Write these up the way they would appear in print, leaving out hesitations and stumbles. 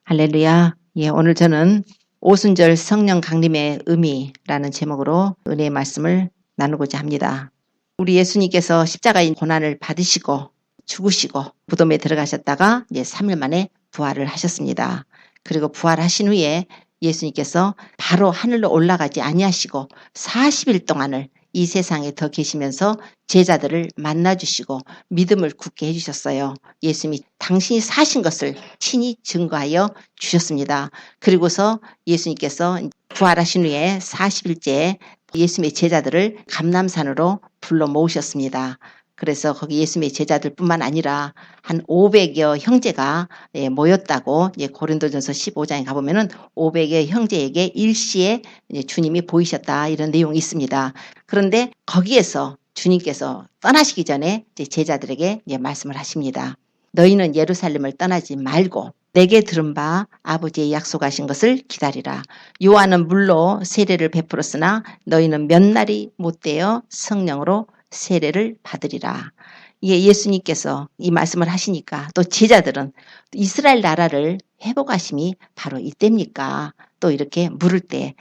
할렐루야. 오늘 저는 오순절 성령 강림의 의미라는 제목으로 은혜의 말씀을 나누고자 합니다. 우리 예수님께서 십자가의 고난을 받으시고 죽으시고 무덤에 들어가셨다가 이제 3일 만에 부활을 하셨습니다. 그리고 부활하신 후에 예수님께서 바로 하늘로 올라가지 아니하시고 40일 동안을 이 세상에 더 계시면서 제자들을 만나주시고 믿음을 굳게 해주셨어요. 예수님이 당신이 사신 것을 친히 증거하여 주셨습니다. 그리고서 예수님께서 부활하신 후에 40일째 예수님의 제자들을 감람산으로 불러 모으셨습니다. 그래서 거기 예수님의 제자들뿐만 아니라 한 500여 형제가 모였다고 고린도전서 15장에 가보면은 500여 형제에게 일시에 주님이 보이셨다 이런 내용이 있습니다. 그런데 거기에서 주님께서 떠나시기 전에 제자들에게 말씀을 하십니다. 너희는 예루살렘을 떠나지 말고 내게 들은 바 아버지의 약속하신 것을 기다리라. 요한은 물로 세례를 베풀었으나 너희는 몇 날이 못되어 성령으로 세례를 받으리라. 예수님께서 이 말씀을 하시니까 또 제자들은 이스라엘 나라를 회복하심이 바로 이때입니까? 또 이렇게 물을 때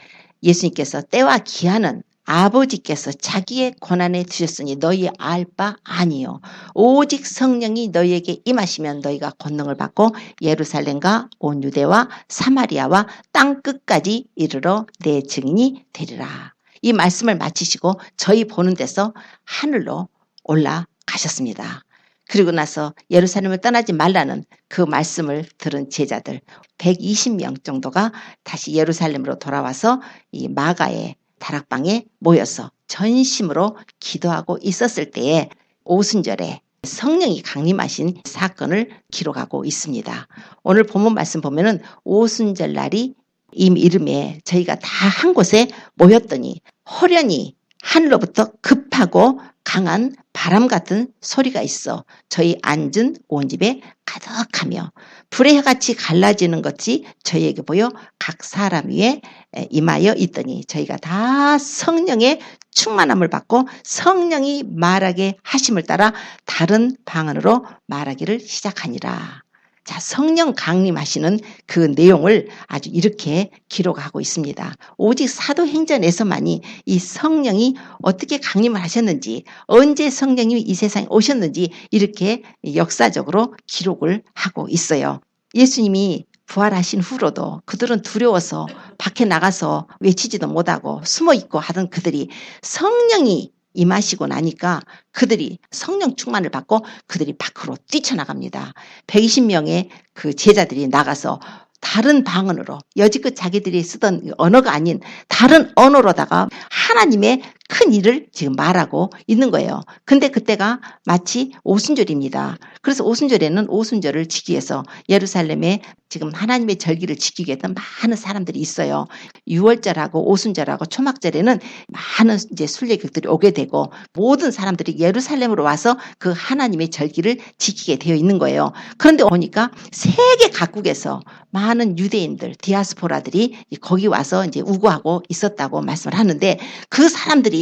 예수님께서 때와 기한은 아버지께서 자기의 권한에 두셨으니 너희 알 바 아니요. 오직 성령이 너희에게 임하시면 너희가 권능을 받고 예루살렘과 온 유대와 사마리아와 땅 끝까지 이르러 내 증인이 되리라. 이 말씀을 마치시고 저희 보는 데서 하늘로 올라가셨습니다. 그리고 나서 예루살렘을 떠나지 말라는 그 말씀을 들은 제자들 120명 정도가 다시 예루살렘으로 돌아와서 이 마가의 다락방에 모여서 전심으로 기도하고 있었을 때에 오순절에 성령이 강림하신 사건을 기록하고 있습니다. 오늘 본문 말씀 보면은 오순절 날이 이 이름에 저희가 다 한 곳에 모였더니 호련히 하늘로부터 급하고 강한 바람 같은 소리가 있어 저희 앉은 온 집에 가득하며 불의 혀같이 갈라지는 것이 저희에게 보여 각 사람 위에 임하여 있더니 저희가 다 성령의 충만함을 받고 성령이 말하게 하심을 따라 다른 방언으로 말하기를 시작하니라. 자, 성령 강림하시는 그 내용을 아주 이렇게 기록하고 있습니다. 오직 사도행전에서만이 이 성령이 어떻게 강림을 하셨는지, 언제 성령님이 이 세상에 오셨는지 이렇게 역사적으로 기록을 하고 있어요. 예수님이 부활하신 후로도 그들은 두려워서 밖에 나가서 외치지도 못하고 숨어있고 하던 그들이 성령이 임하시고 나니까 그들이 성령 충만을 받고 그들이 밖으로 뛰쳐나갑니다. 120명의 그 제자들이 나가서 다른 방언으로 여지껏 자기들이 쓰던 언어가 아닌 다른 언어로다가 하나님의 큰 일을 지금 말하고 있는 거예요. 근데 그때가 마치 오순절입니다. 그래서 오순절에는 오순절을 지키기 위해서 예루살렘에 지금 하나님의 절기를 지키기 위해서 많은 사람들이 있어요. 6월절하고 오순절하고 초막절에는 많은 이제 순례객들이 오게 되고 모든 사람들이 예루살렘으로 와서 그 하나님의 절기를 지키게 되어 있는 거예요. 그런데 보니까 세계 각국에서 많은 유대인들, 디아스포라들이 거기 와서 이제 우거하고 있었다고 말씀을 하는데 그 사람들이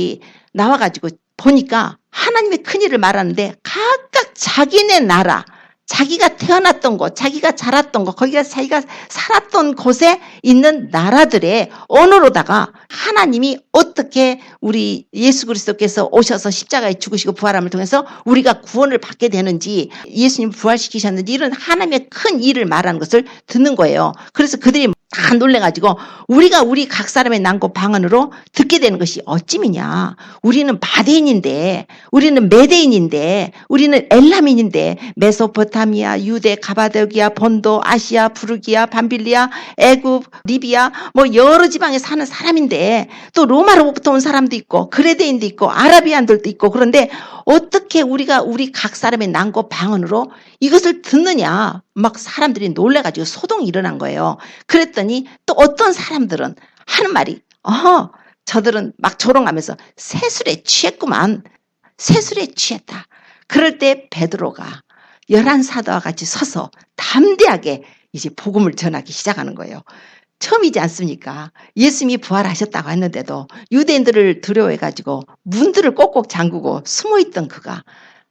나와가지고 보니까 하나님의 큰일을 말하는데 각각 자기네 나라, 자기가 태어났던 곳, 자기가 자랐던 곳, 거기가 자기가 살았던 곳에 있는 나라들의 언어로다가 하나님이 어떻게 우리 예수 그리스도께서 오셔서 십자가에 죽으시고 부활함을 통해서 우리가 구원을 받게 되는지 예수님 부활시키셨는지 이런 하나님의 큰 일을 말하는 것을 듣는 거예요. 그래서 그들이 다 놀래가지고 우리가 우리 각 사람의 난고 방언으로 듣게 되는 것이 어찌미냐. 우리는 바데인인데 우리는 메데인인데 우리는 엘람인인데 메소포타미아, 유대, 가바도기아, 본도, 아시아, 부르기아, 밤빌리아, 애굽, 리비아 뭐 여러 지방에 사는 사람인데 또 로마로부터 온 사람도 있고 그레데인도 있고 아라비안들도 있고 그런데 어떻게 우리가 우리 각 사람의 난고 방언으로 이것을 듣느냐. 막 사람들이 놀래가지고 소동이 일어난 거예요. 그랬더니 또 어떤 사람들은 하는 말이 저들은 막 조롱하면서 세술에 취했구만. 세술에 취했다. 그럴 때 베드로가 11사도와 같이 서서 담대하게 이제 복음을 전하기 시작하는 거예요. 처음이지 않습니까? 예수님이 부활하셨다고 했는데도 유대인들을 두려워해가지고 문들을 꼭꼭 잠그고 숨어있던 그가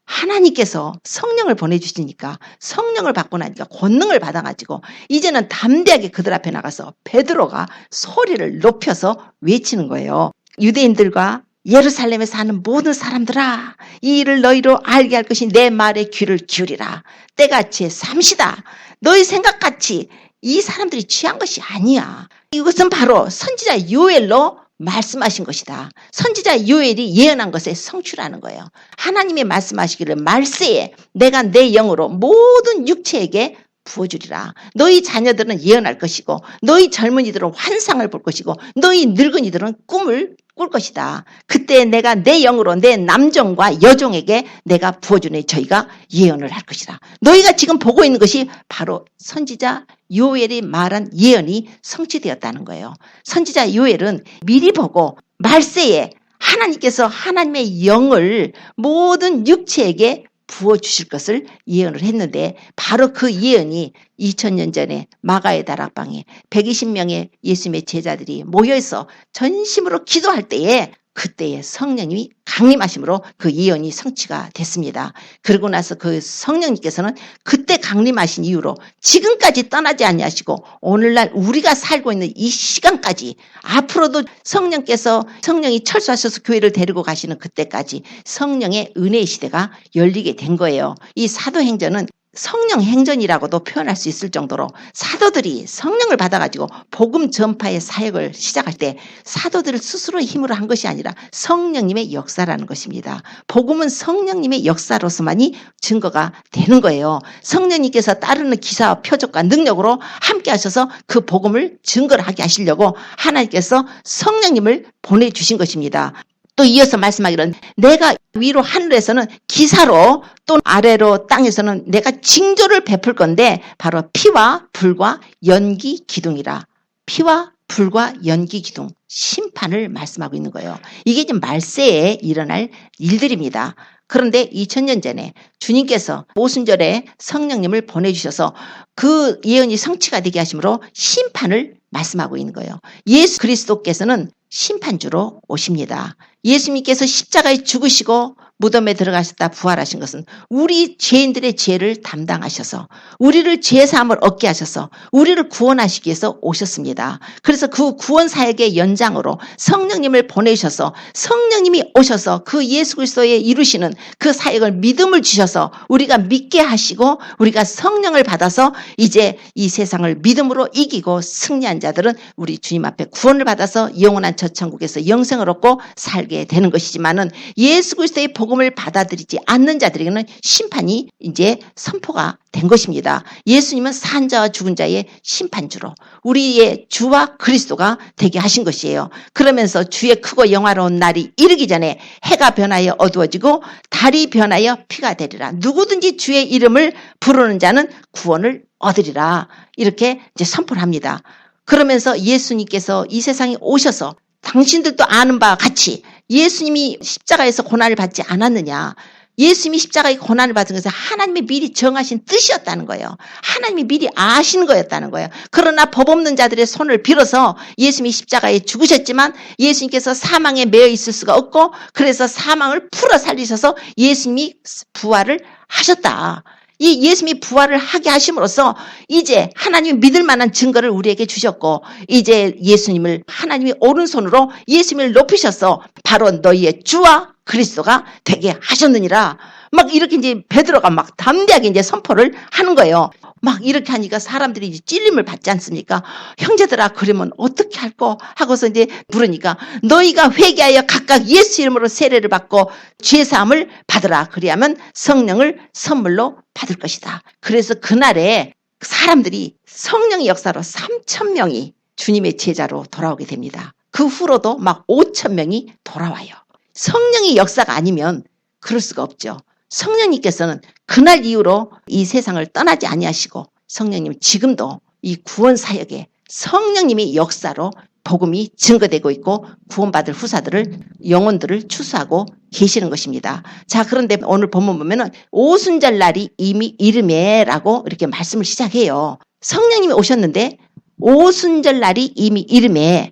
하나님께서 성령을 보내주시니까 성령을 받고 나니까 권능을 받아가지고 이제는 담대하게 그들 앞에 나가서 베드로가 소리를 높여서 외치는 거예요. 유대인들과 예루살렘에 사는 모든 사람들아, 이 일을 너희로 알게 할 것이 내 말에 귀를 기울이라. 때같이 삼시다. 너희 생각같이 이 사람들이 취한 것이 아니야. 이것은 바로 선지자 요엘로 말씀하신 것이다. 선지자 요엘이 예언한 것에 성취라는 거예요. 하나님이 말씀하시기를 말세에 내가 내 영으로 모든 육체에게 부어주리라. 너희 자녀들은 예언할 것이고 너희 젊은이들은 환상을 볼 것이고 너희 늙은이들은 꿈을 꿀 것이다. 그때 내가 내 영으로 내 남종과 여종에게 내가 부어주니 저희가 예언을 할 것이다. 너희가 지금 보고 있는 것이 바로 선지자 요엘이 말한 예언이 성취되었다는 거예요. 선지자 요엘은 미리 보고 말세에 하나님께서 하나님의 영을 모든 육체에게 부어주실 것을 예언을 했는데 바로 그 예언이 2000년 전에 마가의 다락방에 120명의 예수님의 제자들이 모여서 전심으로 기도할 때에 그때에 성령님이 강림하심으로 그 예언이 성취가 됐습니다. 그러고 나서 그 성령님께서는 그때 강림하신 이후로 지금까지 떠나지 아니하시고 오늘날 우리가 살고 있는 이 시간까지 앞으로도 성령이 철수하셔서 교회를 데리고 가시는 그때까지 성령의 은혜의 시대가 열리게 된 거예요. 이 사도행전은 성령 행전이라고도 표현할 수 있을 정도로 사도들이 성령을 받아가지고 복음 전파의 사역을 시작할 때 사도들을 스스로의 힘으로 한 것이 아니라 성령님의 역사라는 것입니다. 복음은 성령님의 역사로서만이 증거가 되는 거예요. 성령님께서 따르는 기사와 표적과 능력으로 함께 하셔서 그 복음을 증거를 하게 하시려고 하나님께서 성령님을 보내주신 것입니다. 또 이어서 말씀하기로는 내가 위로 하늘에서는 기사로 또 아래로 땅에서는 내가 징조를 베풀 건데 바로 피와 불과 연기 기둥이라. 피와 불과 연기 기둥, 심판을 말씀하고 있는 거예요. 이게 이제 말세에 일어날 일들입니다. 그런데 2000년 전에 주님께서 오순절에 성령님을 보내주셔서 그 예언이 성취가 되게 하심으로 심판을 말씀하고 있는 거예요. 예수 그리스도께서는 심판주로 오십니다. 예수님께서 십자가에 죽으시고 무덤에 들어가셨다 부활하신 것은 우리 죄인들의 죄를 담당하셔서 우리를 죄사함을 얻게 하셔서 우리를 구원하시기 위해서 오셨습니다. 그래서 그 구원 사역의 연장으로 성령님을 보내셔서 성령님이 오셔서 그 예수 그리스도의 이루시는 그 사역을 믿음을 주셔서 우리가 믿게 하시고 우리가 성령을 받아서 이제 이 세상을 믿음으로 이기고 승리한 자들은 우리 주님 앞에 구원을 받아서 영원한 저 천국에서 영생을 얻고 살게 되는 것이지만은 예수 그리스도의 복음을 받아들이지 않는 자들에게는 심판이 이제 선포가 된 것입니다. 예수님은 산 자와 죽은 자의 심판주로 우리의 주와 그리스도가 되게 하신 것이에요. 그러면서 주의 크고 영화로운 날이 이르기 전에 해가 변하여 어두워지고 달이 변하여 피가 되리라. 누구든지 주의 이름을 부르는 자는 구원을 얻으리라. 이렇게 이제 선포를 합니다. 그러면서 예수님께서 이 세상에 오셔서 당신들도 아는 바와 같이 예수님이 십자가에서 고난을 받지 않았느냐. 예수님이 십자가의 고난을 받은 것은 하나님이 미리 정하신 뜻이었다는 거예요. 하나님이 미리 아시는 거였다는 거예요. 그러나 법 없는 자들의 손을 빌어서 예수님이 십자가에 죽으셨지만 예수님께서 사망에 매여 있을 수가 없고 그래서 사망을 풀어 살리셔서 예수님이 부활을 하셨다. 이 예수님이 부활을 하게 하심으로써 이제 하나님이 믿을 만한 증거를 우리에게 주셨고 이제 예수님을 하나님이 오른손으로 예수님을 높이셔서 바로 너희의 주와 그리스도가 되게 하셨느니라. 막 이렇게 이제 베드로가 막 담대하게 이제 선포를 하는 거예요. 막 이렇게 하니까 사람들이 이제 찔림을 받지 않습니까? 형제들아 그러면 어떻게 할꼬 하고서 이제 물으니까 너희가 회개하여 각각 예수 이름으로 세례를 받고 죄사함을 받으라. 그리하면 성령을 선물로 받을 것이다. 그래서 그날에 사람들이 성령의 역사로 3000명이 주님의 제자로 돌아오게 됩니다. 그 후로도 막 5000명이 돌아와요. 성령의 역사가 아니면 그럴 수가 없죠. 성령님께서는 그날 이후로 이 세상을 떠나지 아니하시고 성령님 지금도 이 구원 사역에 성령님의 역사로 복음이 증거되고 있고 구원받을 후사들을 영혼들을 추수하고 계시는 것입니다. 자, 그런데 오늘 본문 보면은 오순절 날이 이미 이르매라고 이렇게 말씀을 시작해요. 성령님이 오셨는데 오순절 날이 이미 이르매.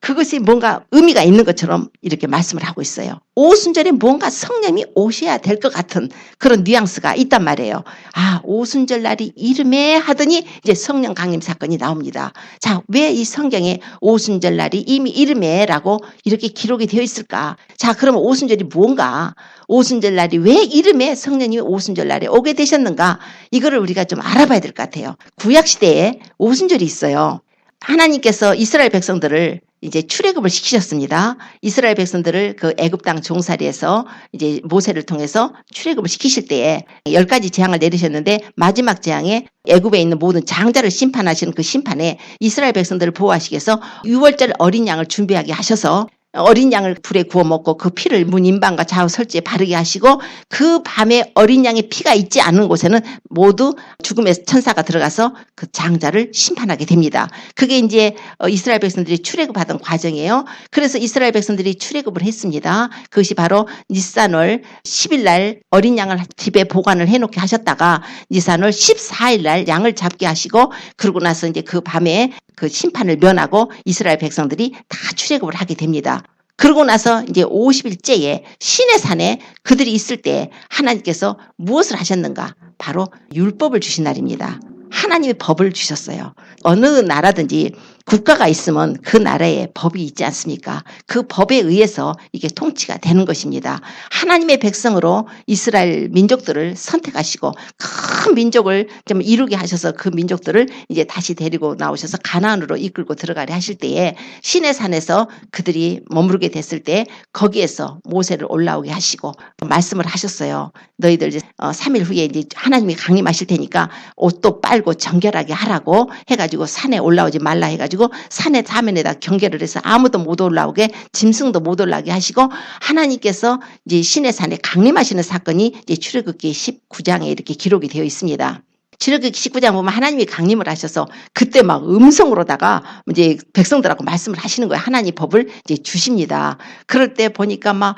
그것이 뭔가 의미가 있는 것처럼 이렇게 말씀을 하고 있어요. 오순절에 뭔가 성령이 오셔야 될 것 같은 그런 뉘앙스가 있단 말이에요. 아, 오순절 날이 이름에 하더니 이제 성령 강림 사건이 나옵니다. 자, 왜 이 성경에 오순절 날이 이미 이름에라고 이렇게 기록이 되어 있을까? 자, 그러면 오순절이 뭔가? 오순절 날이 왜 이름에 성령님이 오순절 날에 오게 되셨는가? 이거를 우리가 좀 알아봐야 될 것 같아요. 구약시대에 오순절이 있어요. 하나님께서 이스라엘 백성들을 이제 출애굽을 시키셨습니다. 이스라엘 백성들을 그 애굽 땅 종살이에서 이제 모세를 통해서 출애굽을 시키실 때에 10가지 재앙을 내리셨는데 마지막 재앙에 애굽에 있는 모든 장자를 심판하시는 그 심판에 이스라엘 백성들을 보호하시기 위해서 6월절 어린 양을 준비하게 하셔서 어린 양을 불에 구워 먹고 그 피를 문 인방과 좌우 설지에 바르게 하시고 그 밤에 어린 양의 피가 있지 않은 곳에는 모두 죽음의 천사가 들어가서 그 장자를 심판하게 됩니다. 그게 이제 이스라엘 백성들이 출애굽하던 과정이에요. 그래서 이스라엘 백성들이 출애굽을 했습니다. 그것이 바로 니산월 10일 날 어린 양을 집에 보관을 해놓게 하셨다가 니산월 14일 날 양을 잡게 하시고 그러고 나서 이제 그 밤에 그 심판을 면하고 이스라엘 백성들이 다 출애굽을 하게 됩니다. 그러고 나서 이제 50일째에 시내산에 그들이 있을 때 하나님께서 무엇을 하셨는가? 바로 율법을 주신 날입니다. 하나님의 법을 주셨어요. 어느 나라든지 국가가 있으면 그 나라에 법이 있지 않습니까? 그 법에 의해서 이게 통치가 되는 것입니다. 하나님의 백성으로 이스라엘 민족들을 선택하시고 큰 민족을 좀 이루게 하셔서 그 민족들을 이제 다시 데리고 나오셔서 가나안으로 이끌고 들어가려 하실 때에 시내산에서 그들이 머무르게 됐을 때 거기에서 모세를 올라오게 하시고 말씀을 하셨어요. 너희들 이제 3일 후에 이제 하나님이 강림하실 테니까 옷도 빨고 정결하게 하라고 해가지고 산에 올라오지 말라 해가지고 산의 사면에다 경계를 해서 아무도 못 올라오게 짐승도 못 올라오게 하시고 하나님께서 이제 시내산에 강림하시는 사건이 이제 출애굽기 19장에 이렇게 기록이 되어 있습니다. 출애굽기 19장 보면 하나님이 강림을 하셔서 그때 막 음성으로다가 이제 백성들하고 말씀을 하시는 거예요. 하나님 법을 이제 주십니다. 그럴 때 보니까 막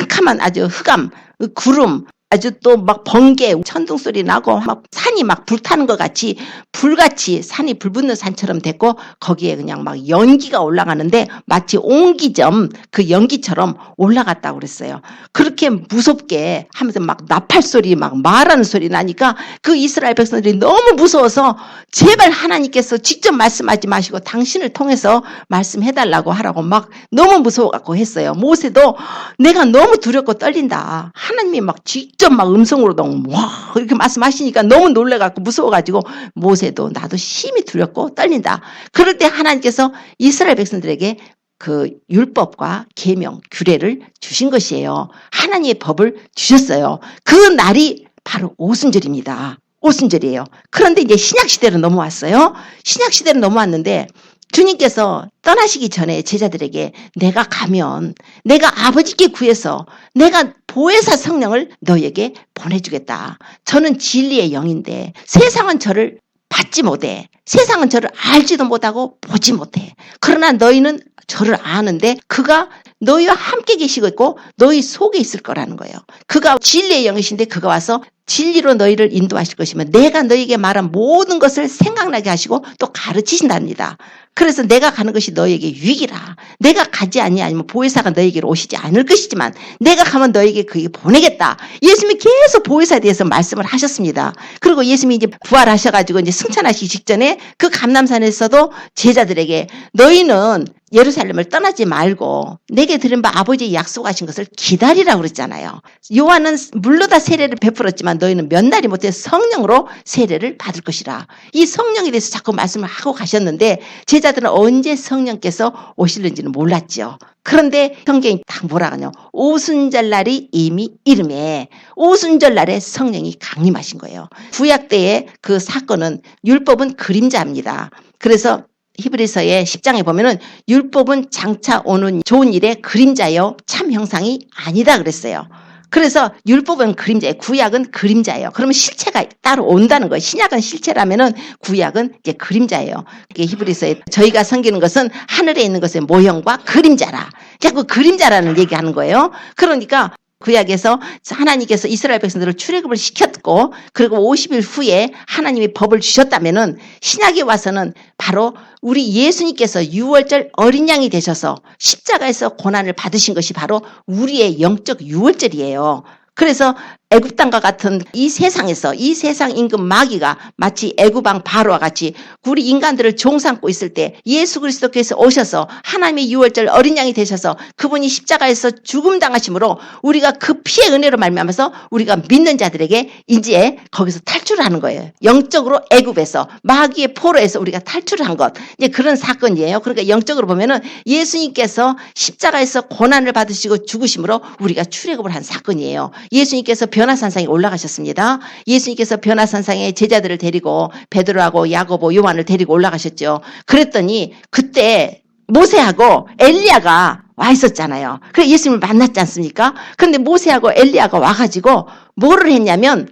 캄캄한 아주 흑암, 구름, 아주 또 막 번개, 천둥 소리 나고 막 산이 막 불타는 것 같이 불같이 산이 불붙는 산처럼 됐고 거기에 그냥 막 연기가 올라가는데 마치 옹기점 그 연기처럼 올라갔다고 그랬어요. 그렇게 무섭게 하면서 막 나팔 소리 막 말하는 소리 나니까 그 이스라엘 백성들이 너무 무서워서 제발 하나님께서 직접 말씀하지 마시고 당신을 통해서 말씀해달라고 하라고 막 너무 무서워갖고 했어요. 모세도 내가 너무 두렵고 떨린다. 하나님이 막 직접 막 음성으로 너무 와 이렇게 말씀하시니까 너무 놀래갖고 무서워가지고 모세도 나도 심히 두렵고 떨린다. 그럴 때 하나님께서 이스라엘 백성들에게 그 율법과 계명, 규례를 주신 것이에요. 하나님의 법을 주셨어요. 그 날이 바로 오순절입니다. 오순절이에요. 그런데 이제 신약시대로 넘어왔어요. 신약시대로 넘어왔는데 주님께서 떠나시기 전에 제자들에게 내가 가면 내가 아버지께 구해서 내가 보혜사 성령을 너에게 보내주겠다. 저는 진리의 영인데 세상은 저를 받지 못해. 세상은 저를 알지도 못하고 보지 못해. 그러나 너희는 저를 아는데 그가 너희와 함께 계시고 너희 속에 있을 거라는 거예요. 그가 진리의 영이신데 그가 와서 진리로 너희를 인도하실 것이면 내가 너희에게 말한 모든 것을 생각나게 하시고 또 가르치신답니다. 그래서 내가 가는 것이 너희에게 유익이라. 내가 가지 아니하면 보혜사가 너희에게로 오시지 않을 것이지만 내가 가면 너희에게 그에게 보내겠다. 예수님이 계속 보혜사에 대해서 말씀을 하셨습니다. 그리고 예수님이 이제 부활하셔가지고 이제 승천하시기 직전에 그 감람산에서도 제자들에게 너희는 예루살렘을 떠나지 말고 내게 들은 바 아버지의 약속하신 것을 기다리라고 그랬잖아요. 요한은 물로 다 세례를 베풀었지만 너희는 몇 날이 못해 성령으로 세례를 받을 것이라. 이 성령에 대해서 자꾸 말씀을 하고 가셨는데 제자들은 언제 성령께서 오실는지는 몰랐죠. 그런데 성경이 딱 뭐라 하냐. 오순절 날이 이미 이름에 오순절 날에 성령이 강림하신 거예요. 구약 때의 그 사건은 율법은 그림자입니다. 그래서 히브리서의 10장에 보면은 율법은 장차 오는 좋은 일의 그림자요 참 형상이 아니다 그랬어요. 그래서 율법은 그림자예요. 구약은 그림자예요. 그러면 실체가 따로 온다는 거예요. 신약은 실체라면은 구약은 이제 그림자예요. 이게 히브리서에 저희가 섬기는 것은 하늘에 있는 것의 모형과 그림자라. 자꾸 그림자라는 얘기하는 거예요. 그러니까 구약에서 하나님께서 이스라엘 백성들을 출애굽을 시켰고 그리고 50일 후에 하나님이 법을 주셨다면은 신약에 와서는 바로 우리 예수님께서 유월절 어린 양이 되셔서 십자가에서 고난을 받으신 것이 바로 우리의 영적 유월절이에요. 그래서 애굽 땅과 같은 이 세상에서 이 세상 임금 마귀가 마치 애굽 왕 바로와 같이 우리 인간들을 종삼고 있을 때 예수 그리스도께서 오셔서 하나님의 유월절 어린 양이 되셔서 그분이 십자가에서 죽음 당하심으로 우리가 그 피의 은혜로 말미암아서 우리가 믿는 자들에게 이제 거기서 탈출하는 거예요. 영적으로 애굽에서 마귀의 포로에서 우리가 탈출한 것, 이제 그런 사건이에요. 그러니까 영적으로 보면은 예수님께서 십자가에서 고난을 받으시고 죽으심으로 우리가 출애굽을 한 사건이에요. 예수님께서 변화산상에 올라가셨습니다. 예수님께서 변화산상에 제자들을 데리고 베드로하고 야고보 요한을 데리고 올라가셨죠. 그랬더니 그때 모세하고 엘리야가 와 있었잖아요. 그래 예수님을 만났지 않습니까? 그런데 모세하고 엘리야가 와가지고 뭐를 했냐면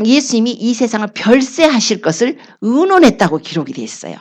예수님이 이 세상을 별세하실 것을 의논했다고 기록이 되어 있어요.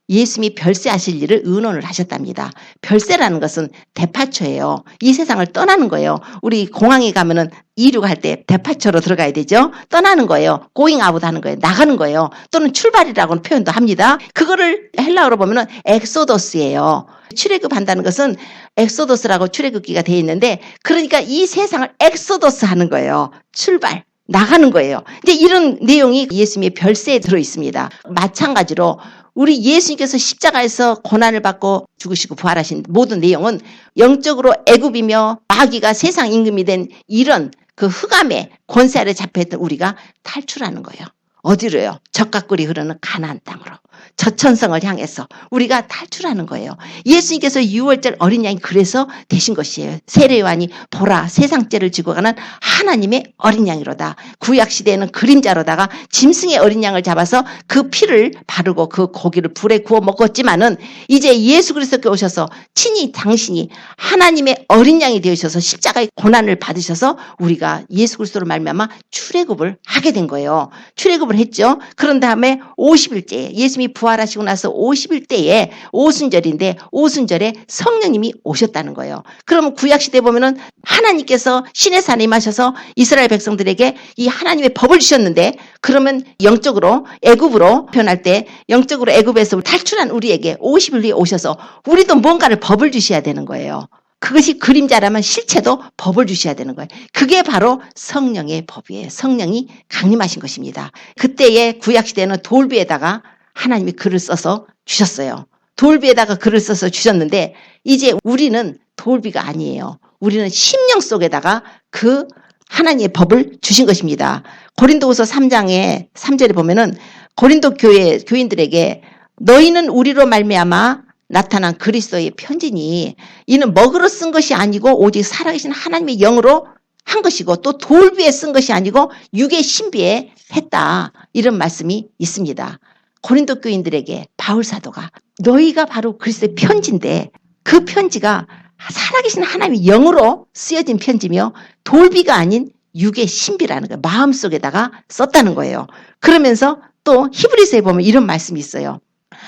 예수님이 별세하실 일을 의논을 하셨답니다. 별세라는 것은 데파처예요. 이 세상을 떠나는 거예요. 우리 공항에 가면은 이륙할 때 데파처로 들어가야 되죠. 떠나는 거예요. going out 하는 거예요. 나가는 거예요. 또는 출발이라고는 표현도 합니다. 그거를 헬라어로 보면은 엑소더스예요. 출애굽한다는 것은 엑소더스라고 출애굽기가 되어 있는데 그러니까 이 세상을 엑소더스 하는 거예요. 출발. 나가는 거예요. 이제 이런 내용이 예수님의 별세에 들어 있습니다. 마찬가지로 우리 예수님께서 십자가에서 고난을 받고 죽으시고 부활하신 모든 내용은 영적으로 애굽이며 마귀가 세상 임금이 된 이런 그 흑암의 권세 아래 잡혀있던 우리가 탈출하는 거예요. 어디로요? 젖과 꿀이 흐르는 가나안 땅으로. 저천성을 향해서 우리가 탈출하는 거예요. 예수님께서 유월절 어린 양이 그래서 되신 것이에요. 세례요한이 보라 세상죄를 지고 가는 하나님의 어린 양이로다. 구약시대에는 그림자로다가 짐승의 어린 양을 잡아서 그 피를 바르고 그 고기를 불에 구워 먹었지만은 이제 예수 그리스도께 오셔서 친히 당신이 하나님의 어린 양이 되셔서 십자가의 고난을 받으셔서 우리가 예수 그리스도로 말미암아 출애굽을 하게 된 거예요. 출애굽을 했죠. 그런 다음에 50일째 예수님이 부활하시고 나서 50일째에 오순절인데 오순절에 성령님이 오셨다는 거예요. 그러면 구약시대에 보면은 하나님께서 신의 산에 임하셔서 이스라엘 백성들에게 이 하나님의 법을 주셨는데 그러면 영적으로 애굽으로 표현할 때 영적으로 애굽에서 탈출한 우리에게 50일 후에 오셔서 우리도 뭔가를 법을 주셔야 되는 거예요. 그것이 그림자라면 실체도 법을 주셔야 되는 거예요. 그게 바로 성령의 법이에요. 성령이 강림하신 것입니다. 그때의 구약시대는 돌비에다가 하나님이 글을 써서 주셨어요. 돌비에다가 글을 써서 주셨는데 이제 우리는 돌비가 아니에요. 우리는 심령 속에다가 그 하나님의 법을 주신 것입니다. 고린도후서 3장에 3절에 보면은 고린도 교회 교인들에게 너희는 우리로 말미암아 나타난 그리스도의 편지니 이는 먹으로 쓴 것이 아니고 오직 살아계신 하나님의 영으로 한 것이고 또 돌비에 쓴 것이 아니고 육의 신비에 했다. 이런 말씀이 있습니다. 고린도 교인들에게 바울 사도가 너희가 바로 그리스도의 편지인데 그 편지가 살아계신 하나님의 영으로 쓰여진 편지며 돌비가 아닌 육의 신비라는 거예요. 마음속에다가 썼다는 거예요. 그러면서 또 히브리서에 보면 이런 말씀이 있어요.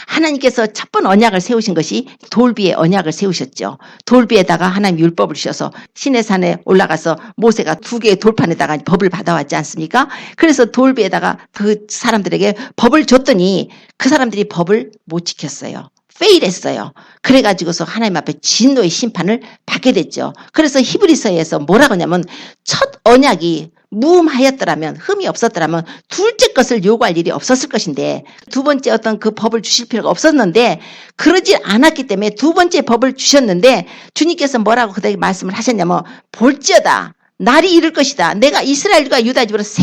하나님께서 첫 번 언약을 세우신 것이 돌비의 언약을 세우셨죠. 돌비에다가 하나님 율법을 주셔서 시내산에 올라가서 모세가 2개의 돌판에다가 법을 받아왔지 않습니까? 그래서 돌비에다가 그 사람들에게 법을 줬더니 그 사람들이 법을 못 지켰어요. 페일했어요. 그래가지고서 하나님 앞에 진노의 심판을 받게 됐죠. 그래서 히브리서에서 뭐라고 하냐면 첫 언약이 무음하였더라면 흠이 없었더라면 둘째 것을 요구할 일이 없었을 것인데 두 번째 어떤 그 법을 주실 필요가 없었는데 그러지 않았기 때문에 두 번째 법을 주셨는데 주님께서 뭐라고 그들에게 말씀을 하셨냐면 볼지어다 날이 이를 것이다. 내가 이스라엘과 유다 집으로 새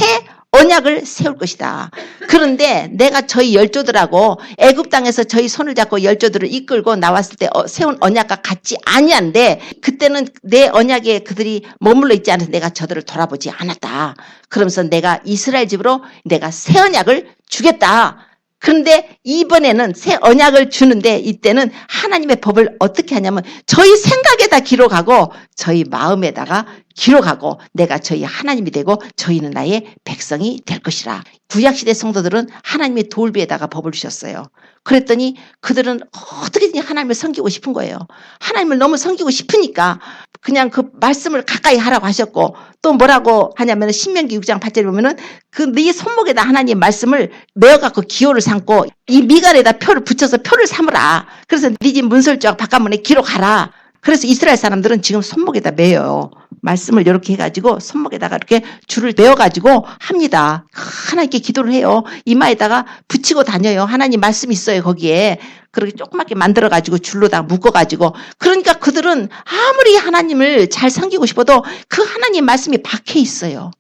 언약을 세울 것이다. 그런데 내가 저희 열조들하고 애굽 땅에서 저희 손을 잡고 열조들을 이끌고 나왔을 때 세운 언약과 같지 아니한데 그때는 내 언약에 그들이 머물러 있지 않아서 내가 저들을 돌아보지 않았다. 그러면서 내가 이스라엘 집으로 내가 새 언약을 주겠다. 그런데 이번에는 새 언약을 주는데 이때는 하나님의 법을 어떻게 하냐면 저희 생각에다 기록하고 저희 마음에다가 기록하고 내가 저희 하나님이 되고 저희는 나의 백성이 될 것이라. 구약시대 성도들은 하나님의 돌비에다가 법을 주셨어요. 그랬더니 그들은 어떻게든지 하나님을 섬기고 싶은 거예요. 하나님을 너무 섬기고 싶으니까 그냥 그 말씀을 가까이 하라고 하셨고, 또 뭐라고 하냐면 신명기 6장 8절에 보면은 그 네 손목에다 하나님의 말씀을 메어갖고 기호를 삼고 이 미갈에다 표를 붙여서 표를 삼으라. 그래서 네 집 문설주하고 바깥문에 기록하라. 그래서 이스라엘 사람들은 지금 손목에다 메어요. 말씀을 이렇게 해가지고 손목에다가 이렇게 줄을 메어가지고 합니다. 하나님께 기도를 해요. 이마에다가 붙이고 다녀요. 하나님 말씀 있어요 거기에. 그렇게 조그맣게 만들어가지고 줄로다가 묶어가지고. 그러니까 그들은 아무리 하나님을 잘 섬기고 싶어도 그 하나님 말씀이 박해 있어요.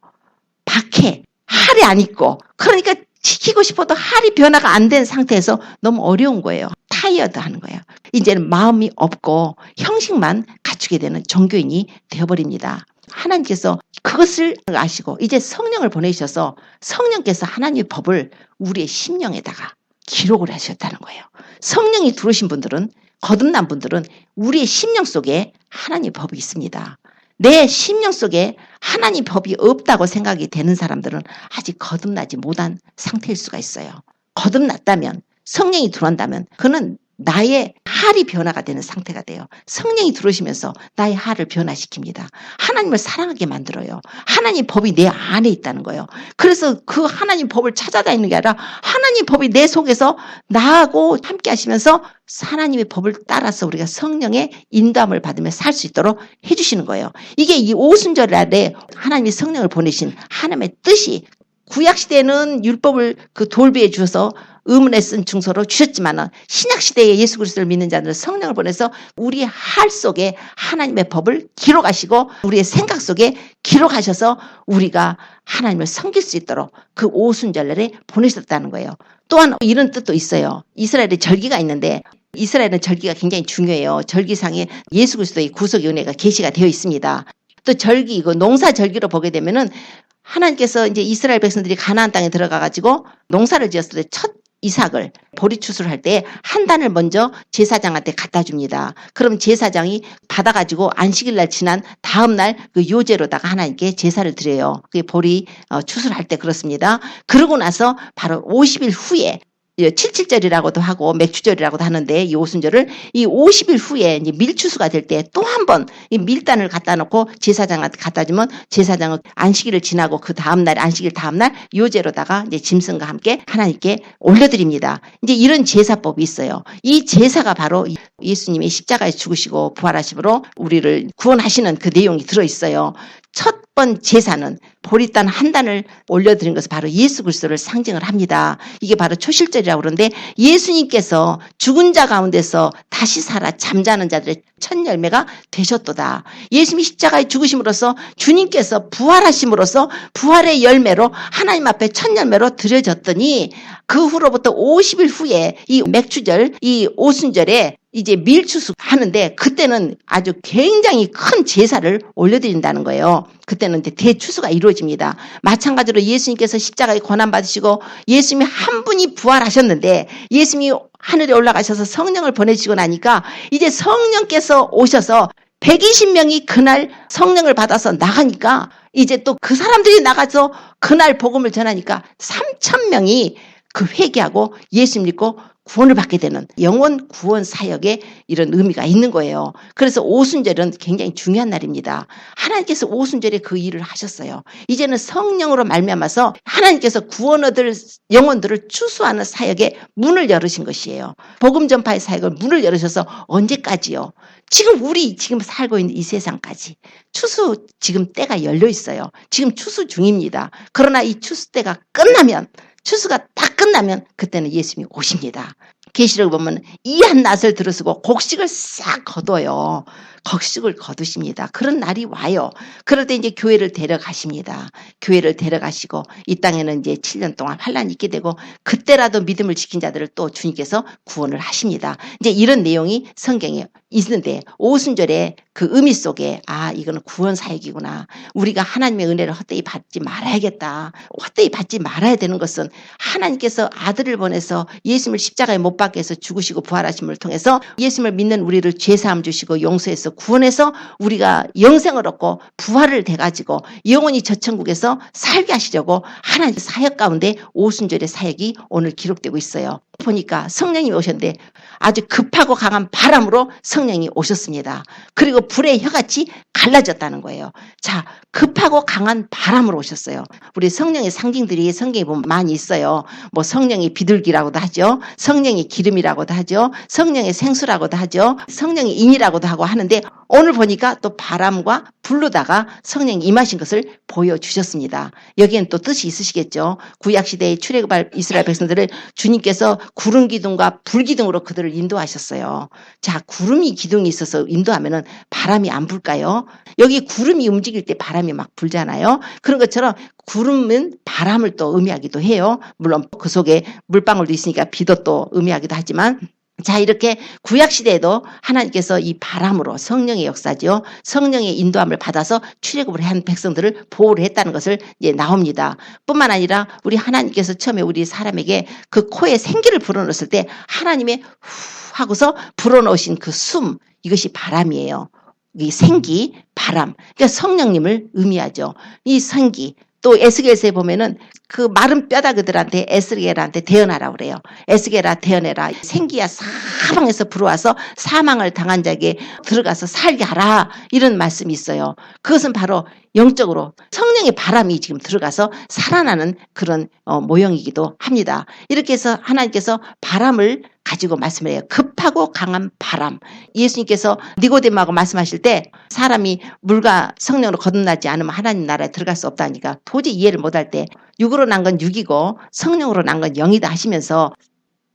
박해. 할이 안 있고. 그러니까 지키고 싶어도 할이 변화가 안 된 상태에서 너무 어려운 거예요. 타이어드 하는 거예요. 이제는 마음이 없고 형식만 갖추게 되는 종교인이 되어버립니다. 하나님께서 그것을 아시고 이제 성령을 보내셔서 성령께서 하나님의 법을 우리의 심령에다가 기록을 하셨다는 거예요. 성령이 들어오신 분들은, 거듭난 분들은 우리의 심령 속에 하나님의 법이 있습니다. 내 심령 속에 하나님 법이 없다고 생각이 되는 사람들은 아직 거듭나지 못한 상태일 수가 있어요. 거듭났다면, 성령이 들어온다면 그는 나의 할이 변화가 되는 상태가 돼요. 성령이 들어오시면서 나의 할을 변화시킵니다. 하나님을 사랑하게 만들어요. 하나님 법이 내 안에 있다는 거예요. 그래서 그 하나님 법을 찾아다니는 게 아니라 하나님 법이 내 속에서 나하고 함께 하시면서 하나님의 법을 따라서 우리가 성령의 인도함을 받으며 살 수 있도록 해주시는 거예요. 이게 이 오순절 아래 하나님이 성령을 보내신 하나님의 뜻이, 구약시대에는 율법을 그 돌비에 주셔서 의문에 쓴 중서로 주셨지만 신약시대에 예수 그리스도를 믿는 자들은 성령을 보내서 우리의 할 속에 하나님의 법을 기록하시고 우리의 생각 속에 기록하셔서 우리가 하나님을 섬길 수 있도록 그 오순절날에 보내셨다는 거예요. 또한 이런 뜻도 있어요. 이스라엘의 절기가 있는데 이스라엘은 절기가 굉장히 중요해요. 절기상에 예수 그리스도의 구속의 은혜가 계시가 되어 있습니다. 또 절기, 이거 농사 절기로 보게 되면은 하나님께서 이제 이스라엘 백성들이 가나안 땅에 들어가가지고 농사를 지었을 때 첫 이삭을 보리 추수를 할 때 한 단을 먼저 제사장한테 갖다 줍니다. 그럼 제사장이 받아가지고 안식일 날 지난 다음 날 그 요제로다가 하나님께 제사를 드려요. 그게 보리 추수를 할 때 그렇습니다. 그러고 나서 바로 50일 후에 77절이라고도 하고 맥추절이라고도 하는데 이 오순절을 이 50일 후에 이제 밀추수가 될 때 또 한 번 이 밀단을 갖다 놓고 제사장한테 갖다 주면 제사장은 안식일을 지나고 그 다음날 안식일 다음날 요제로다가 이제 짐승과 함께 하나님께 올려드립니다. 이제 이런 제사법이 있어요. 이 제사가 바로 예수님이 십자가에 죽으시고 부활하심으로 우리를 구원하시는 그 내용이 들어있어요. 첫 번 제사는 보리단 한 단을 올려드린 것은 바로 예수 그리스도를 상징을 합니다. 이게 바로 초실절이라고 그러는데 예수님께서 죽은 자 가운데서 다시 살아 잠자는 자들의 첫 열매가 되셨도다. 예수님이 십자가에 죽으심으로써 주님께서 부활하심으로써 부활의 열매로 하나님 앞에 첫 열매로 드려졌더니 그 후로부터 50일 후에 이 맥추절, 이 오순절에 이제 밀추수 하는데 그때는 아주 굉장히 큰 제사를 올려드린다는 거예요. 그때는 대추수가 이루어집니다. 마찬가지로 예수님께서 십자가에 고난받으시고 예수님이 한 분이 부활하셨는데 예수님이 하늘에 올라가셔서 성령을 보내시고 나니까 이제 성령께서 오셔서 120명이 그날 성령을 받아서 나가니까 이제 또 그 사람들이 나가서 그날 복음을 전하니까 3,000명이 그 회개하고 예수 믿고 구원을 받게 되는 영원 구원 사역에 이런 의미가 있는 거예요. 그래서 오순절은 굉장히 중요한 날입니다. 하나님께서 오순절에 그 일을 하셨어요. 이제는 성령으로 말미암아서 하나님께서 구원 얻을 영혼들을 추수하는 사역에 문을 열으신 것이에요. 복음 전파의 사역을 문을 열으셔서 언제까지요? 지금 우리 지금 살고 있는 이 세상까지 추수 지금 때가 열려 있어요. 지금 추수 중입니다. 그러나 이 추수 때가 끝나면 추수가 딱 끝나면 그때는 예수님이 오십니다. 계시록을 보면 이 한 낫을 들으시고 곡식을 싹 거둬요. 곡식을 거두십니다. 그런 날이 와요. 그럴 때 이제 교회를 데려가십니다. 교회를 데려가시고 이 땅에는 이제 7년 동안 환란이 있게 되고 그때라도 믿음을 지킨 자들을 또 주님께서 구원을 하십니다. 이제 이런 내용이 성경에 있는데 오순절에 그 의미 속에 이거는 구원 사역이구나. 우리가 하나님의 은혜를 헛되이 받지 말아야겠다. 헛되이 받지 말아야 되는 것은 하나님께서 아들을 보내서 예수님을 십자가에 못 박게 해서 죽으시고 부활하심을 통해서 예수님을 믿는 우리를 죄사함 주시고 용서해서 구원해서 우리가 영생을 얻고 부활을 돼가지고 영원히 저 천국에서 살게 하시려고 하나님 사역 가운데 오순절의 사역이 오늘 기록되고 있어요. 보니까 성령님이 오셨는데 아주 급하고 강한 바람으로 성령이 오셨습니다. 그리고 불의 혀같이 갈라졌다는 거예요. 자, 급하고 강한 바람으로 오셨어요. 우리 성령의 상징들이 성경에 보면 많이 있어요. 뭐 성령의 비둘기라고도 하죠. 성령의 기름이라고도 하죠. 성령의 생수라고도 하죠. 성령의 인이라고도 하고 하는데 오늘 보니까 또 바람과 불로다가 성령이 임하신 것을 보여주셨습니다. 여기에는 또 뜻이 있으시겠죠. 구약시대의 출애굽할 이스라엘 백성들을 주님께서 구름 기둥과 불 기둥으로 그들을 인도하셨어요. 자, 구름이 기둥이 있어서 인도하면은 바람이 안 불까요? 여기 구름이 움직일 때 바람이 막 불잖아요. 그런 것처럼 구름은 바람을 또 의미하기도 해요. 물론 그 속에 물방울도 있으니까 비도 또 의미하기도 하지만 자, 이렇게 구약시대에도 하나님께서 이 바람으로 성령의 역사죠. 성령의 인도함을 받아서 출애굽을 한 백성들을 보호를 했다는 것을 이제 나옵니다. 뿐만 아니라 우리 하나님께서 처음에 우리 사람에게 그 코에 생기를 불어넣었을 때 하나님의 후 하고서 불어넣으신 그 숨, 이것이 바람이에요. 이 생기, 바람. 그러니까 성령님을 의미하죠. 이 생기. 또 에스겔서에 보면은 그 마른 뼈다귀들한테 에스겔한테 대언하라 그래요. 에스겔아 대언해라. 생기야 사방에서 불어와서 사망을 당한 자에게 들어가서 살게 하라. 이런 말씀이 있어요. 그것은 바로 영적으로 성령의 바람이 지금 들어가서 살아나는 그런 모형이기도 합니다. 이렇게 해서 하나님께서 바람을 가지고 말씀을 해요. 급하고 강한 바람. 예수님께서 니고데모하고 말씀하실 때 사람이 물과 성령으로 거듭나지 않으면 하나님 나라에 들어갈 수 없다니까 도저히 이해를 못할 때 육으로 난 건 육이고 성령으로 난 건 영이다 하시면서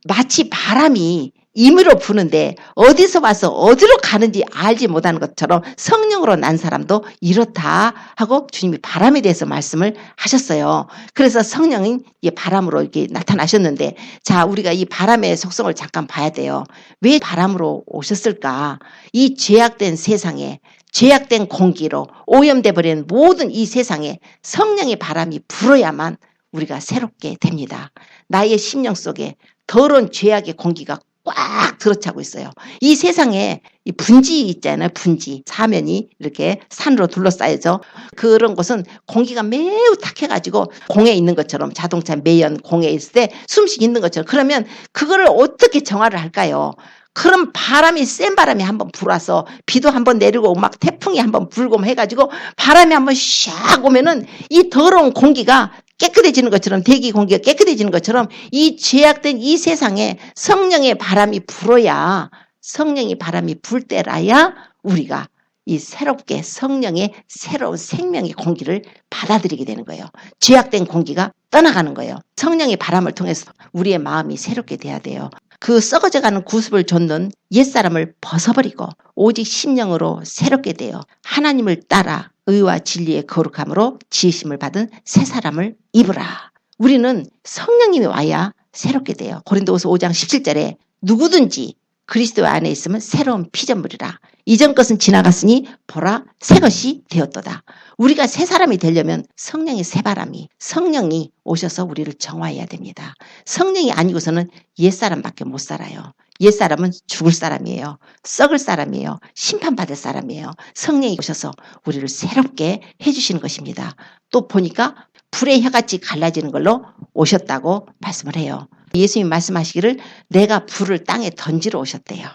마치 바람이 임의로 부는데 어디서 와서 어디로 가는지 알지 못하는 것처럼 성령으로 난 사람도 이렇다 하고 주님이 바람에 대해서 말씀을 하셨어요. 그래서 성령은 바람으로 이렇게 나타나셨는데 자, 우리가 이 바람의 속성을 잠깐 봐야 돼요. 왜 바람으로 오셨을까? 이 죄악된 세상에 죄악된 공기로 오염돼 버린 모든 이 세상에 성령의 바람이 불어야만 우리가 새롭게 됩니다. 나의 심령 속에 더러운 죄악의 공기가 꽉 들어차고 있어요. 이 세상에 이 분지 있잖아요. 분지. 사면이 이렇게 산으로 둘러싸여져. 그런 곳은 공기가 매우 탁해가지고 공에 있는 것처럼 자동차 매연 공에 있을 때 숨쉬기 힘든 것처럼 그러면 그거를 어떻게 정화를 할까요? 그럼 바람이 센 바람이 한번 불어서 비도 한번 내리고 막 태풍이 한번 불고 해가지고 바람이 한번 샥 오면은 이 더러운 공기가 깨끗해지는 것처럼 대기 공기가 깨끗해지는 것처럼 이 죄악된 이 세상에 성령의 바람이 불어야 성령의 바람이 불 때라야 우리가 이 새롭게 성령의 새로운 생명의 공기를 받아들이게 되는 거예요. 죄악된 공기가 떠나가는 거예요. 성령의 바람을 통해서 우리의 마음이 새롭게 돼야 돼요. 그 썩어져가는 구습을 좇는 옛사람을 벗어버리고 오직 심령으로 새롭게 되어 하나님을 따라 의와 진리의 거룩함으로 지으심을 받은 새 사람을 입으라. 우리는 성령님이 와야 새롭게 돼요. 고린도후서 5장 17절에 누구든지 그리스도 안에 있으면 새로운 피조물이라. 이전 것은 지나갔으니 보라 새 것이 되었도다. 우리가 새 사람이 되려면 성령의 새바람이 성령이 오셔서 우리를 정화해야 됩니다. 성령이 아니고서는 옛사람밖에 못 살아요. 옛사람은 죽을 사람이에요. 썩을 사람이에요. 심판받을 사람이에요. 성령이 오셔서 우리를 새롭게 해주시는 것입니다. 또 보니까 불의 혀같이 갈라지는 걸로 오셨다고 말씀을 해요. 예수님이 말씀하시기를 내가 불을 땅에 던지러 오셨대요.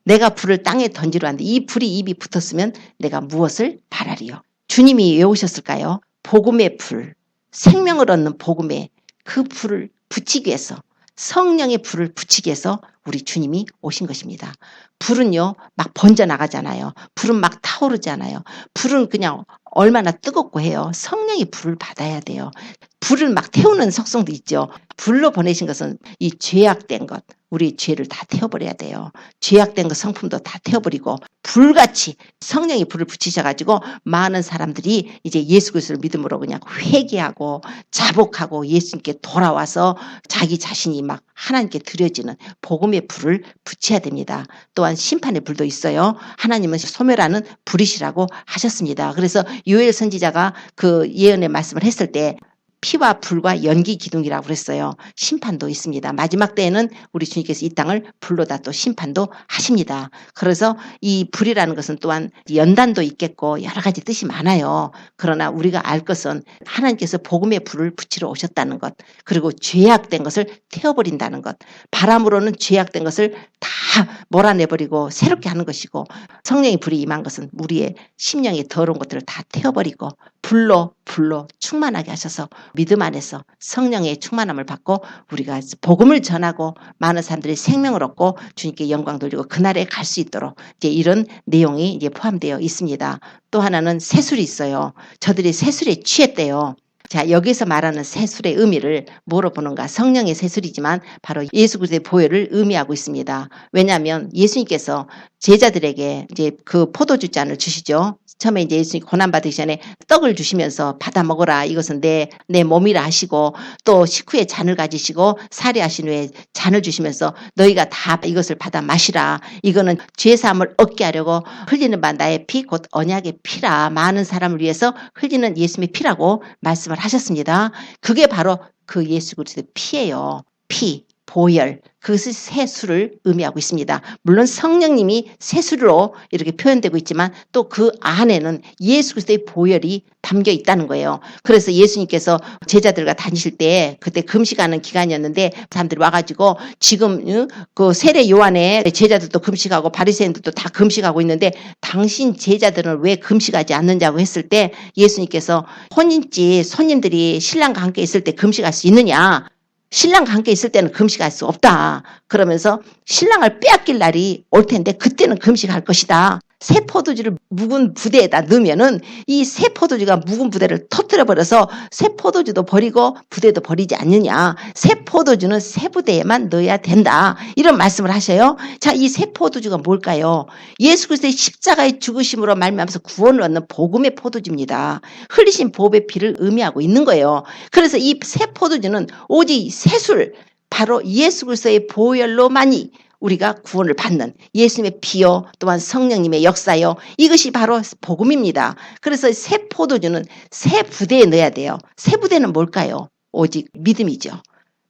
내가 불을 땅에 던지러 왔는데 이 불이 입이 붙었으면 내가 무엇을 바라리요. 주님이 왜 오셨을까요? 복음의 불, 생명을 얻는 복음의 그 불을 붙이기 위해서 성령의 불을 붙이기 위해서 우리 주님이 오신 것입니다. 불은요 막 번져나가잖아요. 불은 막 타오르잖아요. 불은 그냥 얼마나 뜨겁고 해요. 성령이 불을 받아야 돼요. 불을 막 태우는 속성도 있죠. 불로 보내신 것은 이 죄악된 것, 우리 죄를 다 태워버려야 돼요. 죄악된 것 성품도 다 태워버리고 불같이 성령이 불을 붙이셔가지고 많은 사람들이 이제 예수 그리스도를 믿음으로 그냥 회개하고 자복하고 예수님께 돌아와서 자기 자신이 막 하나님께 드려지는 복음의 불을 붙여야 됩니다. 또한 심판의 불도 있어요. 하나님은 소멸하는 불이시라고 하셨습니다. 그래서 요엘 선지자가 그 예언의 말씀을 했을 때 피와 불과 연기 기둥이라고 그랬어요. 심판도 있습니다. 마지막 때에는 우리 주님께서 이 땅을 불로다 또 심판도 하십니다. 그래서 이 불이라는 것은 또한 연단도 있겠고 여러 가지 뜻이 많아요. 그러나 우리가 알 것은 하나님께서 복음의 불을 붙이러 오셨다는 것, 그리고 죄악된 것을 태워버린다는 것, 바람으로는 죄악된 것을 다 몰아내버리고 새롭게 하는 것이고, 성령의 불이 임한 것은 우리의 심령의 더러운 것들을 다 태워버리고 불로 충만하게 하셔서 믿음 안에서 성령의 충만함을 받고 우리가 복음을 전하고 많은 사람들이 생명을 얻고 주님께 영광 돌리고 그날에 갈 수 있도록 이제 이런 내용이 이제 포함되어 있습니다. 또 하나는 새술이 있어요. 저들이 새술에 취했대요. 자, 여기서 말하는 새술의 의미를 뭐로 보는가? 성령의 새술이지만 바로 예수 그리스도의 보혈을 의미하고 있습니다. 왜냐하면 예수님께서 제자들에게 이제 그 포도주 잔을 주시죠. 처음에 이제 예수님 고난 받으기 전에 떡을 주시면서 받아 먹어라. 이것은 내 몸이라 하시고, 또 식후에 잔을 가지시고 살해하신 후에 잔을 주시면서 너희가 다 이것을 받아 마시라. 이거는 죄 사함을 얻게 하려고 흘리는 바 나의 피 곧 언약의 피라. 많은 사람을 위해서 흘리는 예수님의 피라고 말씀을 하셨습니다. 그게 바로 그 예수 그리스도의 피예요. 피, 보혈, 그것이 새술을 의미하고 있습니다. 물론 성령님이 새술로 이렇게 표현되고 있지만 또 그 안에는 예수 그리스도의 보혈이 담겨 있다는 거예요. 그래서 예수님께서 제자들과 다니실 때 그때 금식하는 기간이었는데 사람들이 와가지고 지금 그 세례 요한의 제자들도 금식하고 바리새인들도 다 금식하고 있는데 당신 제자들은 왜 금식하지 않느냐고 했을 때 예수님께서 혼인집 손님들이 신랑과 함께 있을 때 금식할 수 있느냐? 신랑과 함께 있을 때는 금식할 수 없다. 그러면서 신랑을 빼앗길 날이 올 텐데 그때는 금식할 것이다. 새 포도주를 묵은 부대에다 넣으면은 이 새 포도주가 묵은 부대를 터뜨려 버려서 새 포도주도 버리고 부대도 버리지 않느냐. 새 포도주는 새 부대에만 넣어야 된다. 이런 말씀을 하셔요. 자, 이 새 포도주가 뭘까요? 예수 그리스도의 십자가의 죽으심으로 말미암아서 구원을 얻는 복음의 포도주입니다. 흘리신 보배의 피를 의미하고 있는 거예요. 그래서 이 새 포도주는 오직 새술, 바로 예수 그리스도의 보혈로만이 우리가 구원을 받는 예수님의 피요 또한 성령님의 역사요, 이것이 바로 복음입니다. 그래서 새 포도주는 새 부대에 넣어야 돼요. 새 부대는 뭘까요? 오직 믿음이죠.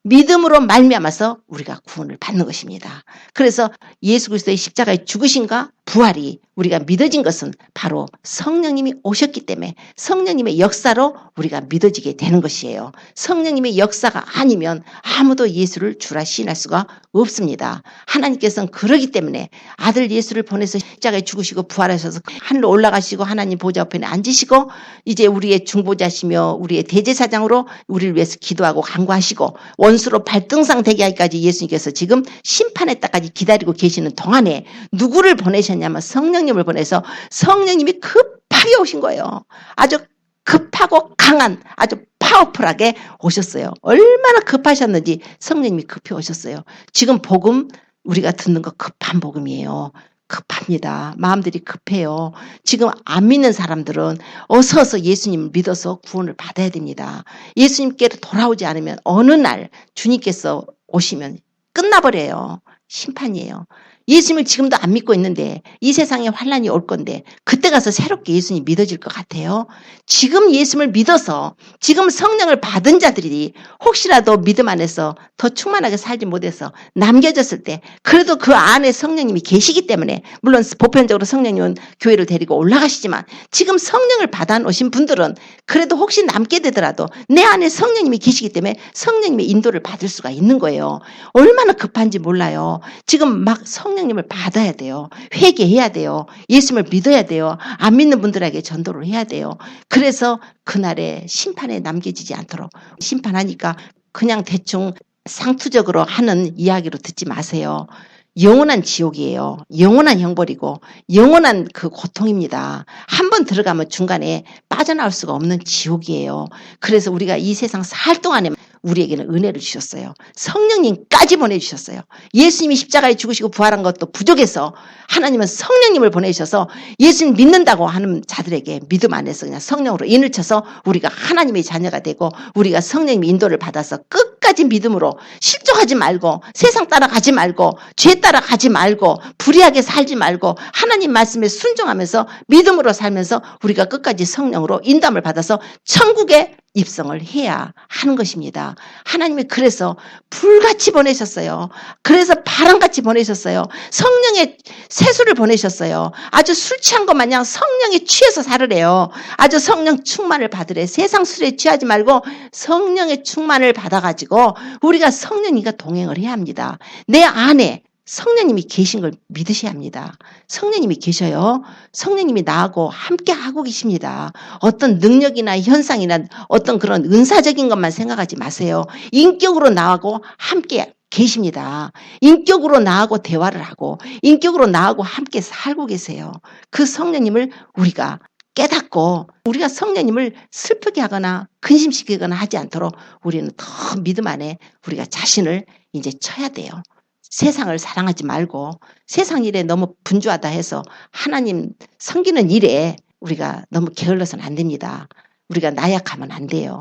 믿음으로 말미암아서 우리가 구원을 받는 것입니다. 그래서 예수 그리스도의 십자가의 죽으심과 부활이 우리가 믿어진 것은 바로 성령님이 오셨기 때문에 성령님의 역사로 우리가 믿어지게 되는 것이에요. 성령님의 역사가 아니면 아무도 예수를 주라 시인할 수가 없습니다. 하나님께서는 그러기 때문에 아들 예수를 보내서 십자가에 죽으시고 부활하셔서 하늘로 올라가시고 하나님 보좌 우편에 앉으시고 이제 우리의 중보자시며 우리의 대제사장으로 우리를 위해서 기도하고 간구하시고 원수로 발등상 되게 하기까지 예수님께서 지금 심판의 때까지 기다리고 계시는 동안에 누구를 보내셨냐면 성령님을 보내서 성령님이 급하게 오신 거예요. 아주 급하고 강한, 아주 파워풀하게 오셨어요. 얼마나 급하셨는지 성령님이 급히 오셨어요. 지금 복음 우리가 듣는 거 급한 복음이에요. 급합니다. 마음들이 급해요. 지금 안 믿는 사람들은 어서 예수님을 믿어서 구원을 받아야 됩니다. 예수님께로 돌아오지 않으면 어느 날 주님께서 오시면 끝나버려요. 심판이에요. 예수님을 지금도 안 믿고 있는데 이 세상에 환란이 올 건데 그때 가서 새롭게 예수님 믿어질 것 같아요. 지금 예수님을 믿어서 지금 성령을 받은 자들이 혹시라도 믿음 안에서 더 충만하게 살지 못해서 남겨졌을 때 그래도 그 안에 성령님이 계시기 때문에, 물론 보편적으로 성령님은 교회를 데리고 올라가시지만 지금 성령을 받아 오신 분들은 그래도 혹시 남게 되더라도 내 안에 성령님이 계시기 때문에 성령님의 인도를 받을 수가 있는 거예요. 얼마나 급한지 몰라요. 지금 막 성령님을 받아야 돼요. 회개해야 돼요. 예수님을 믿어야 돼요. 안 믿는 분들에게 전도를 해야 돼요. 그래서 그날에 심판에 남겨지지 않도록, 심판하니까 그냥 대충 상투적으로 하는 이야기로 듣지 마세요. 영원한 지옥이에요. 영원한 형벌이고 영원한 그 고통입니다. 한번 들어가면 중간에 빠져나올 수가 없는 지옥이에요. 그래서 우리가 이 세상 살 동안에 우리에게는 은혜를 주셨어요. 성령님까지 보내주셨어요. 예수님이 십자가에 죽으시고 부활한 것도 부족해서 하나님은 성령님을 보내주셔서 예수님 믿는다고 하는 자들에게 믿음 안에서 그냥 성령으로 인을 쳐서 우리가 하나님의 자녀가 되고 우리가 성령님의 인도를 받아서 끝까지 믿음으로 실족하지 말고 세상 따라가지 말고 죄 따라가지 말고 불의하게 살지 말고 하나님 말씀에 순종하면서 믿음으로 살면서 우리가 끝까지 성령으로 인도함을 받아서 천국에 입성을 해야 하는 것입니다. 하나님이 그래서 불같이 보내셨어요. 그래서 바람같이 보내셨어요. 성령의 세수를 보내셨어요. 아주 술 취한 것 마냥 성령에 취해서 살으래요. 아주 성령 충만을 받으래. 세상 술에 취하지 말고 성령의 충만을 받아가지고 우리가 성령님과 동행을 해야 합니다. 내 안에 성령님이 계신 걸 믿으셔야 합니다. 성령님이 계셔요. 성령님이 나하고 함께 하고 계십니다. 어떤 능력이나 현상이나 어떤 그런 은사적인 것만 생각하지 마세요. 인격으로 나하고 함께 계십니다. 인격으로 나하고 대화를 하고 인격으로 나하고 함께 살고 계세요. 그 성령님을 우리가 깨닫고 우리가 성령님을 슬프게 하거나 근심시키거나 하지 않도록 우리는 더 믿음 안에 우리가 자신을 이제 쳐야 돼요. 세상을 사랑하지 말고 세상 일에 너무 분주하다 해서 하나님 섬기는 일에 우리가 너무 게을러서는 안 됩니다. 우리가 나약하면 안 돼요.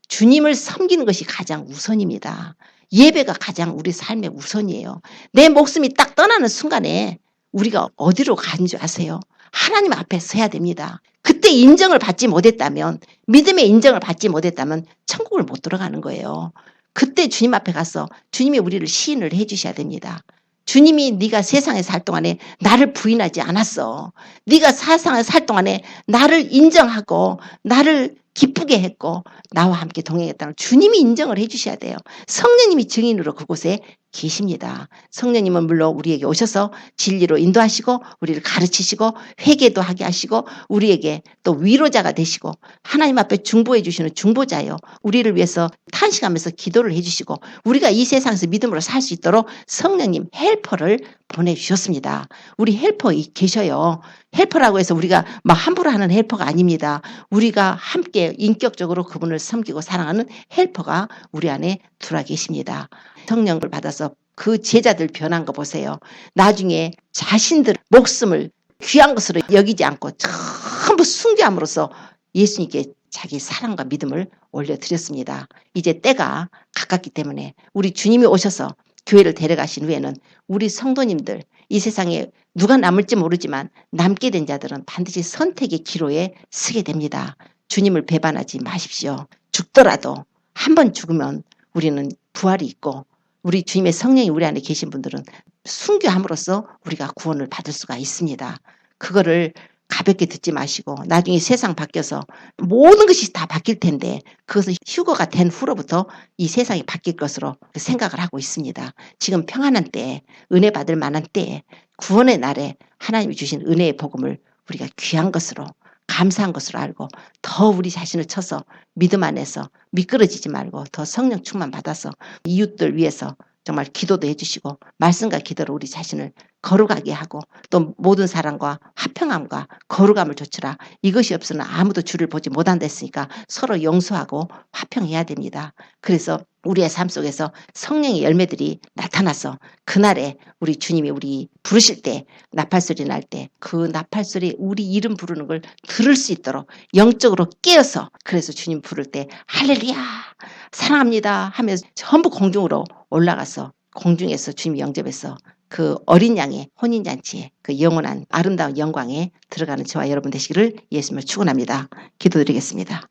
주님을 섬기는 것이 가장 우선입니다. 예배가 가장 우리 삶의 우선이에요. 내 목숨이 딱 떠나는 순간에 우리가 어디로 가는 줄 아세요? 하나님 앞에 서야 됩니다. 그때 인정을 받지 못했다면, 믿음의 인정을 받지 못했다면 천국을 못 들어가는 거예요. 그때 주님 앞에 가서 주님이 우리를 시인을 해 주셔야 됩니다. 주님이 네가 세상에 살 동안에 나를 부인하지 않았어. 네가 세상에 살 동안에 나를 인정하고 나를 기쁘게 했고 나와 함께 동행했다는 주님이 인정을 해 주셔야 돼요. 성령님이 증인으로 그곳에 계십니다. 성령님은 물론 우리에게 오셔서 진리로 인도하시고 우리를 가르치시고 회개도 하게 하시고 우리에게 또 위로자가 되시고 하나님 앞에 중보해 주시는 중보자요. 우리를 위해서 탄식하면서 기도를 해 주시고 우리가 이 세상에서 믿음으로 살 수 있도록 성령님 헬퍼를 보내주셨습니다. 우리 헬퍼 계셔요. 헬퍼라고 해서 우리가 막 함부로 하는 헬퍼가 아닙니다. 우리가 함께 인격적으로 그분을 섬기고 사랑하는 헬퍼가 우리 안에 들어와 계십니다. 성령을 받아서 그 제자들 변한 거 보세요. 나중에 자신들 목숨을 귀한 것으로 여기지 않고 전부 숭배함으로써 예수님께 자기 사랑과 믿음을 올려드렸습니다. 이제 때가 가깝기 때문에 우리 주님이 오셔서 교회를 데려가신 후에는 우리 성도님들 이 세상에 누가 남을지 모르지만 남게 된 자들은 반드시 선택의 기로에 서게 됩니다. 주님을 배반하지 마십시오. 죽더라도 한 번 죽으면 우리는 부활이 있고 우리 주님의 성령이 우리 안에 계신 분들은 순교함으로써 우리가 구원을 받을 수가 있습니다. 그거를 가볍게 듣지 마시고 나중에 세상 바뀌어서 모든 것이 다 바뀔 텐데 그것은 휴거가 된 후로부터 이 세상이 바뀔 것으로 생각을 하고 있습니다. 지금 평안한 때에 은혜 받을 만한 때에 구원의 날에 하나님이 주신 은혜의 복음을 우리가 귀한 것으로 감사한 것으로 알고 더 우리 자신을 쳐서 믿음 안에서 미끄러지지 말고 더 성령 충만 받아서 이웃들 위해서 정말 기도도 해주시고 말씀과 기도로 우리 자신을 거룩하게 하고 또 모든 사람과 화평함과 거룩함을 조치라. 이것이 없으면 아무도 주를 보지 못한다 했으니까 서로 용서하고 화평해야 됩니다. 그래서 우리의 삶 속에서 성령의 열매들이 나타나서 그날에 우리 주님이 우리 부르실 때 나팔소리 날 때 그 나팔소리 우리 이름 부르는 걸 들을 수 있도록 영적으로 깨어서 그래서 주님 부를 때 할렐루야 사랑합니다 하면서 전부 공중으로 올라가서 공중에서 주님 영접해서 그 어린 양의 혼인잔치에 그 영원한 아름다운 영광에 들어가는 저와 여러분 되시기를 예수님을 축원합니다. 기도드리겠습니다.